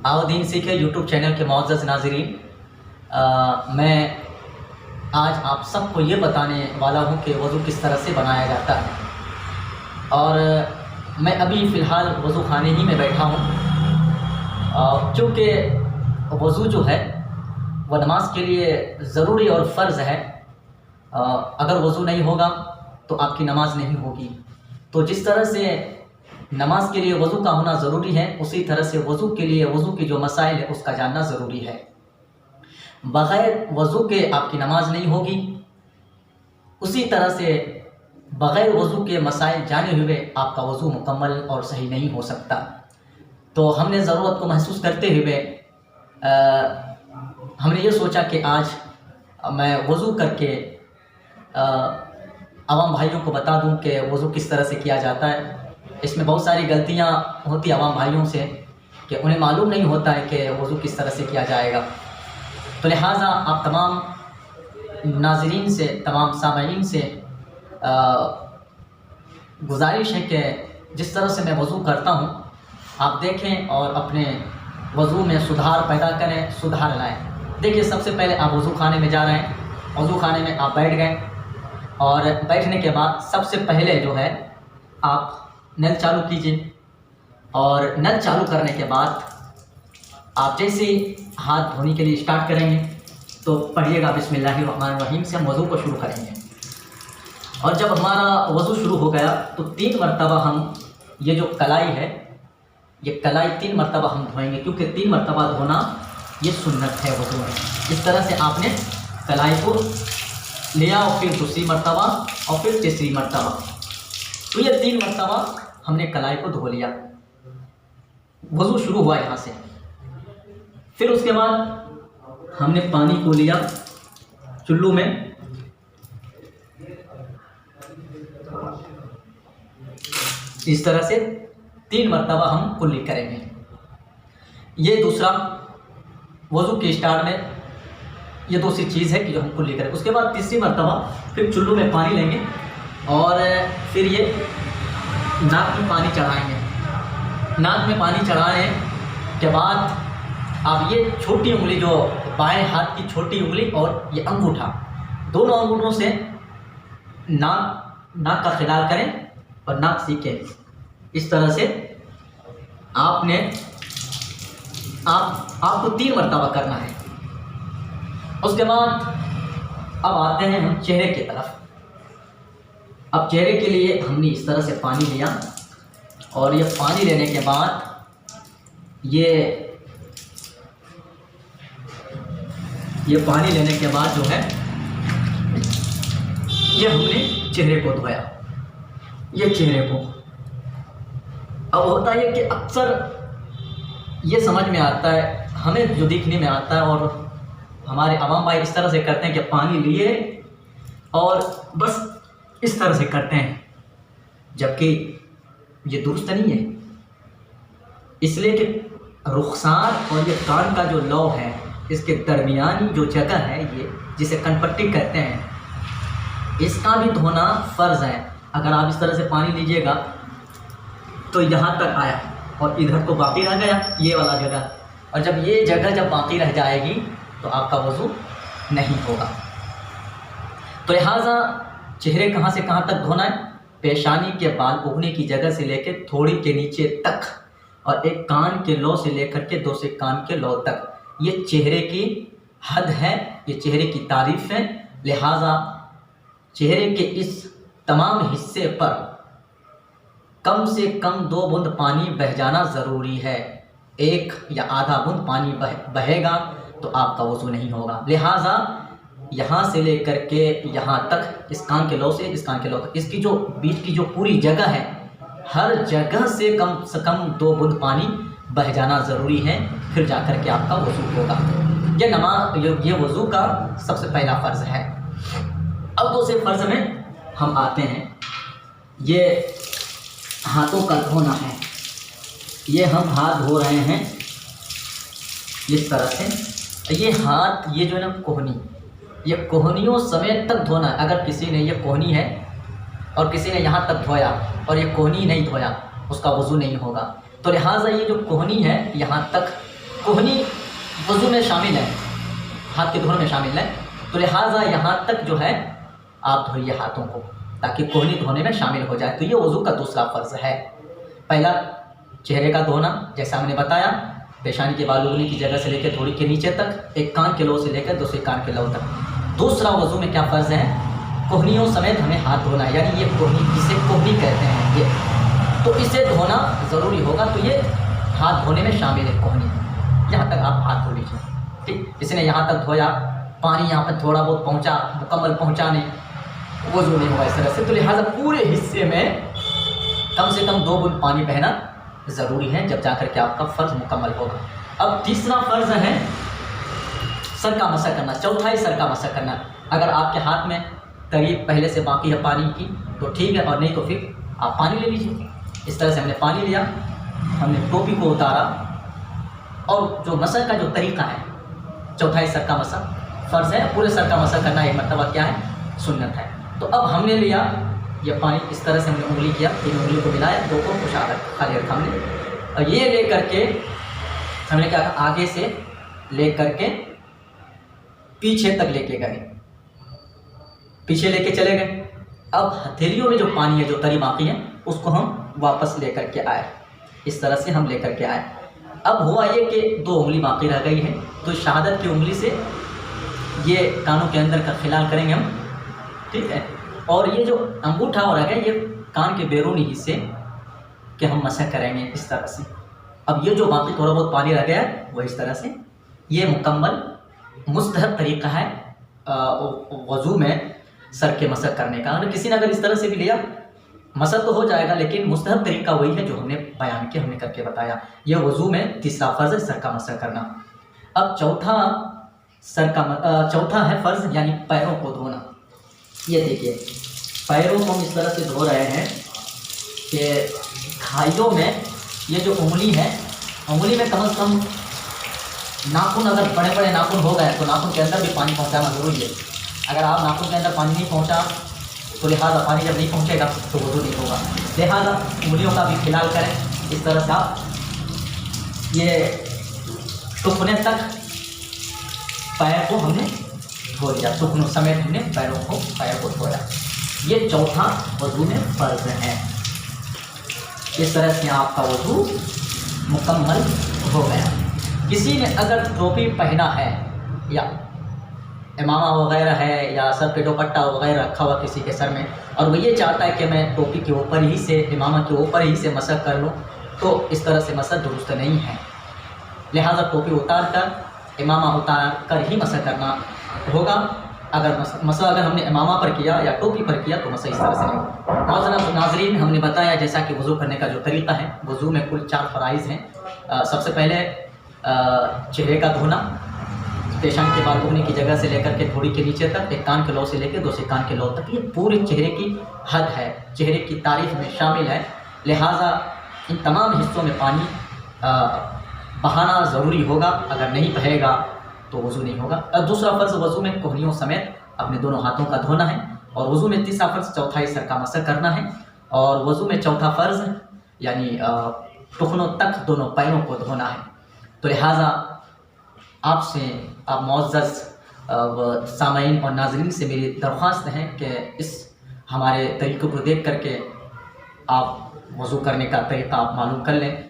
دین سیکھے YouTube channel کے معزز ناظرین، میں آج آپ سب کو یہ بتانے والا ہوں کہ وضو کس طرح سے بنایا جاتا ہے۔ اور میں ابھی فی الحال وضو خانے ہی میں بیٹھا ہوں، چونکہ وضو جو ہے وہ نماز کے لیے ضروری اور فرض ہے۔ اگر وضو نہیں ہوگا تو آپ کی نماز نہیں ہوگی۔ تو جس طرح سے نماز کے لیے وضو کا ہونا ضروری ہے، اسی طرح سے وضو کے لیے وضو کی جو مسائل ہے اس کا جاننا ضروری ہے۔ بغیر وضو کے آپ کی نماز نہیں ہوگی، اسی طرح سے بغیر وضو کے مسائل جانے ہوئے آپ کا وضو مکمل اور صحیح نہیں ہو سکتا۔ تو ہم نے ضرورت کو محسوس کرتے ہوئے ہم نے یہ سوچا کہ آج میں وضو کر کے عوام بھائیوں کو بتا دوں کہ وضو کس طرح سے کیا جاتا ہے۔ اس میں بہت ساری غلطیاں ہوتی عوام بھائیوں سے کہ انہیں معلوم نہیں ہوتا ہے کہ وضو کس طرح سے کیا جائے گا۔ تو لہٰذا آپ تمام ناظرین سے، تمام سامعین سے گزارش ہے کہ جس طرح سے میں وضو کرتا ہوں آپ دیکھیں اور اپنے وضو میں سدھار پیدا کریں، سدھار لائیں۔ دیکھیے، سب سے پہلے آپ وضو خانے میں جا رہے ہیں، وضو خانے میں آپ بیٹھ گئے، اور بیٹھنے کے بعد سب سے پہلے جو ہے آپ نل چالو کیجیے، اور نل چالو کرنے کے بعد آپ جیسے ہاتھ دھونے کے لیے اسٹارٹ کریں گے تو پڑھیے گا بسم اللہ الرحمن الرحیم سے ہم وضو کو شروع کریں گے۔ اور جب ہمارا وضو شروع ہو گیا تو 3 مرتبہ ہم یہ جو کلائی ہے، یہ کلائی 3 مرتبہ ہم دھوئیں گے، کیونکہ 3 مرتبہ دھونا یہ سنت ہے وضو میں۔ اس طرح سے آپ نے کلائی کو لیا، اور پھر دوسری مرتبہ اور پھر تیسری مرتبہ، تو یہ 3 مرتبہ ہم نے کلائی کو دھو لیا۔ وضو شروع ہوا یہاں سے۔ پھر اس کے بعد ہم نے پانی کو لیا چلو میں، اس طرح سے 3 مرتبہ ہم کلی کریں گے۔ یہ دوسرا وضو کے اسٹارٹ میں یہ دوسری چیز ہے کہ جو ہم کلی کریں۔ اس کے بعد تیسری مرتبہ پھر چلو میں پانی لیں گے، اور پھر یہ ناک میں پانی چڑھائیں گے۔ ناک میں پانی چڑھانے کے بعد آپ یہ چھوٹی انگلی، جو بائیں ہاتھ کی چھوٹی انگلی اور یہ انگوٹھا، دونوں انگوٹھوں سے ناک کا خلال کریں اور ناک سیکھیں۔ اس طرح سے آپ کو 3 مرتبہ کرنا ہے۔ اس کے بعد اب آتے ہیں ہم چہرے کی طرف۔ اب چہرے کے لیے ہم نے اس طرح سے پانی لیا، اور یہ پانی لینے کے بعد یہ پانی لینے کے بعد جو ہے یہ ہم نے چہرے کو دھویا، یہ چہرے کو۔ اب ہوتا ہے کہ اکثر یہ سمجھ میں آتا ہے، ہمیں جو دیکھنے میں آتا ہے، اور ہمارے عوام بھائی اس طرح سے کرتے ہیں کہ پانی لیے اور بس اس طرح سے کرتے ہیں، جبکہ یہ درست نہیں ہے۔ اس لیے کہ رخسار اور یہ کان کا جو لو ہے، اس کے درمیانی جو جگہ ہے، یہ جسے کن پٹی کہتے ہیں، اس کا بھی دھونا فرض ہے۔ اگر آپ اس طرح سے پانی لیجئے گا تو یہاں تک آیا اور ادھر تو باقی رہ گیا یہ والا جگہ، اور جب یہ جگہ جب باقی رہ جائے گی تو آپ کا وضو نہیں ہوگا۔ تو لہٰذا چہرے کہاں سے کہاں تک دھونا ہے؟ پیشانی کے بال اگنے کی جگہ سے لے کے تھوڑی کے نیچے تک، اور ایک کان کے لو سے لے کر کے دوسرے کان کے لو تک، یہ چہرے کی حد ہے، یہ چہرے کی تعریف ہے۔ لہٰذا چہرے کے اس تمام حصے پر کم سے کم 2 بوند پانی بہہ جانا ضروری ہے۔ 1 یا آدھا بوند پانی بہے گا تو آپ کا وضو نہیں ہوگا۔ لہٰذا یہاں سے لے کر کے یہاں تک، اس کان کے لو سے اس کان کے لو تک، اس کی جو بیچ کی جو پوری جگہ ہے، ہر جگہ سے کم 2 بوند پانی بہہ جانا ضروری ہے، پھر جا کر کے آپ کا وضو ہوگا۔ یہ وضو کا سب سے پہلا فرض ہے۔ اب دوسرے فرض میں ہم آتے ہیں، یہ ہاتھوں کا دھونا ہے۔ یہ ہم ہاتھ دھو رہے ہیں اس طرح سے، یہ ہاتھ، یہ جو ہے نا کوہنی، یہ کوہنیوں سمیت تک دھونا ہے۔ اگر کسی نے یہ کوہنی ہے اور کسی نے یہاں تک دھویا اور یہ کوہنی نہیں دھویا، اس کا وضو نہیں ہوگا۔ تو لہٰذا یہ جو کوہنی ہے یہاں تک کوہنی وضو میں شامل ہے، ہاتھ کے دھونے میں شامل ہے، تو لہٰذا یہاں تک جو ہے آپ دھوئیے ہاتھوں کو تاکہ کوہنی دھونے میں شامل ہو جائے۔ تو یہ وضو کا دوسرا فرض ہے۔ پہلا چہرے کا دھونا، جیسا ہم نے بتایا، پیشانی کے بال اگلی کی جگہ سے لے کے تھوڑی کے نیچے تک، ایک کان کے لو سے لے کر دوسرے کان کے لو تک۔ دوسرا وضو میں کیا فرض ہے؟ کوہنیوں سمیت ہمیں ہاتھ دھونا ہے، یعنی یہ کوہنی، اسے کوہنی کہتے ہیں یہ، تو اسے دھونا ضروری ہوگا۔ تو یہ ہاتھ دھونے میں شامل ہے کوہنی، یہاں تک آپ ہاتھ دھو لیجیے، ٹھیک۔ اس نے یہاں تک دھویا، پانی یہاں پر تھوڑا بہت پہنچا، مکمل پہنچا نہیں، وضو نہیں ہوا اس طرح سے، تو لہٰذا پورے حصے میں کم سے کم 2 بوند پانی بہنا ضروری ہے، جب جا کر کے آپ کا فرض مکمل ہوگا۔ اب تیسرا فرض ہے سر کا مسح کرنا، چوتھائی سر کا مسح کرنا۔ اگر آپ کے ہاتھ میں تری پہلے سے باقی ہے پانی کی تو ٹھیک ہے، اور نہیں تو پھر آپ پانی لے لیجیے۔ اس طرح سے ہم نے پانی لیا، ہم نے ٹوپی کو اتارا، اور جو مسح کا جو طریقہ ہے، چوتھائی سر کا مسح فرض ہے، پورے سر کا مسح کرنا ایک مرتبہ کیا ہے؟ سنت ہے۔ تو اب ہم نے لیا یہ پانی، اس طرح سے ہم نے انگلی کیا، تین انگلی کو ملایا، دو کو کشادہ خالی رکھا ہم نے، اور یہ لے کر کے ہم نے کیا آگے سے لے کر کے پیچھے تک لے کے گئے، پیچھے لے کے چلے گئے۔ اب ہتھیلیوں میں جو پانی ہے، جو تری باقی ہے، اس کو ہم واپس لے کر کے آئے، اس طرح سے ہم لے کر کے آئے۔ اب ہوا یہ کہ 2 انگلی باقی رہ گئی ہے، تو شہادت کی انگلی سے یہ کانوں کے اندر کا خلال کریں گے ہم، ٹھیک ہے، اور یہ جو انگوٹھا ہو رہا ہے یہ کان کے بیرونی حصے کہ ہم مسح کریں گے اس طرح سے۔ اب یہ جو باقی تھوڑا بہت پانی رہ گیا ہے وہ اس طرح سے، یہ مکمل مستحب طریقہ ہے وضو میں سر کے مسح کرنے کا۔ اگر کسی نے اگر اس طرح سے بھی لیا مسح تو ہو جائے گا، لیکن مستحب طریقہ وہی ہے جو ہم نے بیان کیا، ہم نے کر کے بتایا۔ یہ وضو میں تیسرا فرض ہے، سر کا مسح کرنا۔ اب چوتھا ہے فرض، یعنی پیروں کو دھونا۔ یہ دیکھیے پیروں کو ہم اس طرح سے دھو رہے ہیں کہ گھائیوں میں یہ جو انگلی ہے، انگلی میں کم از کم ناخن، اگر بڑے بڑے ناخن ہو گئے تو ناخن کے اندر بھی پانی پہنچانا ضروری ہے۔ اگر آپ ناخن کے اندر پانی نہیں پہنچا تو لہٰذا پانی جب نہیں پہنچے گا تو وضو نہیں ہوگا، لہٰذا انگلیوں کا بھی خلال کریں۔ اس طرح سے آپ یہ ٹکنے تک پیر کو ہم نے دھو لیا، ٹکنوں سمیت ہم نے پیر کو دھویا۔ یہ چوتھا وضو میں فرض ہے۔ اس طرح سے آپ کا وضو مکمل ہو گیا۔ کسی نے اگر ٹوپی پہنا ہے یا امامہ وغیرہ ہے یا سر پہ دوپٹہ وغیرہ رکھا ہوا کسی کے سر میں، اور وہ یہ چاہتا ہے کہ میں ٹوپی کے اوپر ہی سے، امامہ کے اوپر ہی سے مسح کر لوں، تو اس طرح سے مسح درست نہیں ہے۔ لہٰذا ٹوپی اتار کر، امامہ اتار کر ہی مسح کرنا ہوگا۔ اگر مسح اگر ہم نے امامہ پر کیا یا ٹوپی پر کیا تو مسح اس طرح سے نہیں ہوگا۔ معزز ناظرین، ہم نے بتایا جیسا کہ وضو کرنے کا جو طریقہ ہے، وضو میں کل 4 فرائض ہیں۔ سب سے پہلے چہرے کا دھونا، پیشانی کے بال اگلی کی جگہ سے لے کر کے تھوڑی کے نیچے تک، ایک کان کے لو سے لے کے دوسرے کان کے لو تک، یہ پورے چہرے کی حد ہے، چہرے کی تعریف میں شامل ہے۔ لہٰذا ان تمام حصوں میں پانی بہانا ضروری ہوگا، اگر نہیں بہے گا تو وضو نہیں ہوگا۔ اور دوسرا فرض وضو میں کوہنیوں سمیت اپنے دونوں ہاتھوں کا دھونا ہے، اور وضو میں تیسرا فرض چوتھائی سر کا مسح کرنا ہے، اور وضو میں چوتھا فرض یعنی ٹخنوں تک دونوں پیروں کو دھونا ہے۔ تو لہٰذا آپ سے، آپ معزز سامعین اور ناظرین سے میری درخواست ہے کہ اس ہمارے طریقے کو دیکھ کر کے آپ وضو کرنے کا طریقہ آپ معلوم کر لیں۔